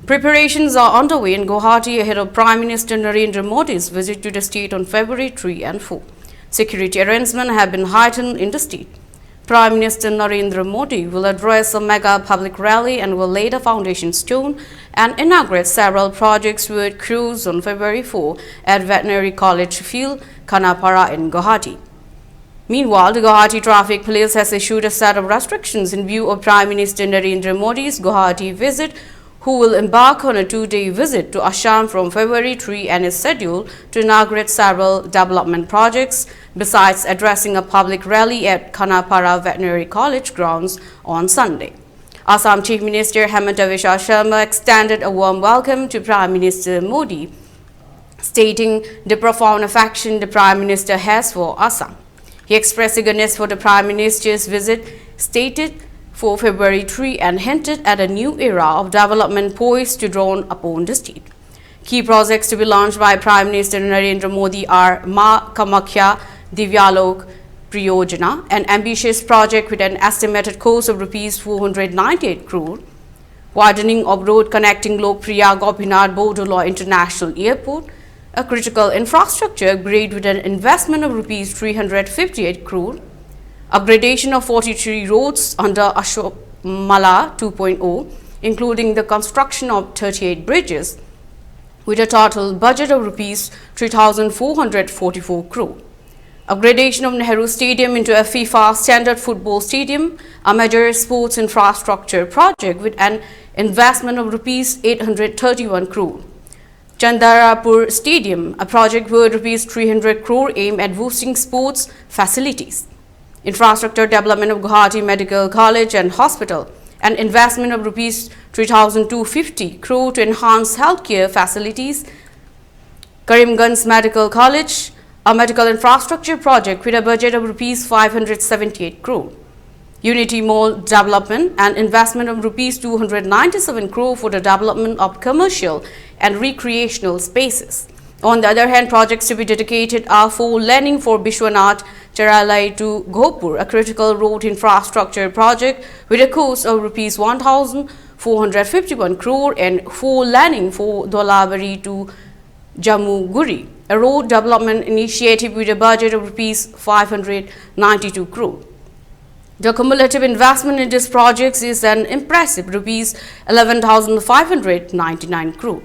Preparations are underway in Guwahati ahead of Prime Minister Narendra Modi's visit to the state on February 3 and 4. Security arrangements have been heightened in the state. Prime Minister Narendra Modi will address a mega public rally and will lay the foundation stone and inaugurate several projects with crews on February 4 at Veterinary College Field, Khanapara in Guwahati. Meanwhile, the Guwahati Traffic Police has issued a set of restrictions in view of Prime Minister Narendra Modi's Guwahati visit, who will embark on a two-day visit to Assam from February 3 and is scheduled to inaugurate several development projects, besides addressing a public rally at Khanapara Veterinary College grounds on Sunday. Assam Chief Minister Hemanta Biswa Sharma extended a warm welcome to Prime Minister Modi, stating the profound affection the Prime Minister has for Assam. He expressed eagerness for the Prime Minister's visit, stated for February 3 and hinted at a new era of development poised to dawn upon the state. Key projects to be launched by Prime Minister Narendra Modi are Ma Kamakhya Divyalok Priyojana, an ambitious project with an estimated cost of Rs. 498 crore, widening of road connecting Lokpriya Gopinath Bodolaw International Airport, a critical infrastructure upgrade with an investment of Rs. 358 crore, upgradation of 43 roads under Ashok Mala 2.0, including the construction of 38 bridges, with a total budget of Rs. 3,444 crore. Upgradation of Nehru Stadium into a FIFA standard football stadium, a major sports infrastructure project with an investment of Rs. 831 crore. Chandarapur Stadium, a project worth Rs. 300 crore aimed at boosting sports facilities. Infrastructure development of Guwahati Medical College and Hospital, an investment of Rs. 3,250 crore to enhance healthcare facilities. Karimganj Medical College, a medical infrastructure project with a budget of Rs. 578 crore. Unity Mall development, an investment of Rs. 297 crore for the development of commercial and recreational spaces. On the other hand, projects to be dedicated are four-laning for Bishwanath Charalai to Gopur, a critical road infrastructure project with a cost of Rs. 1,451 crore, and four-laning for Dholabari to Jammu-Guri, a road development initiative with a budget of Rs. 592 crore. The cumulative investment in these projects is an impressive Rs. 11,599 crore.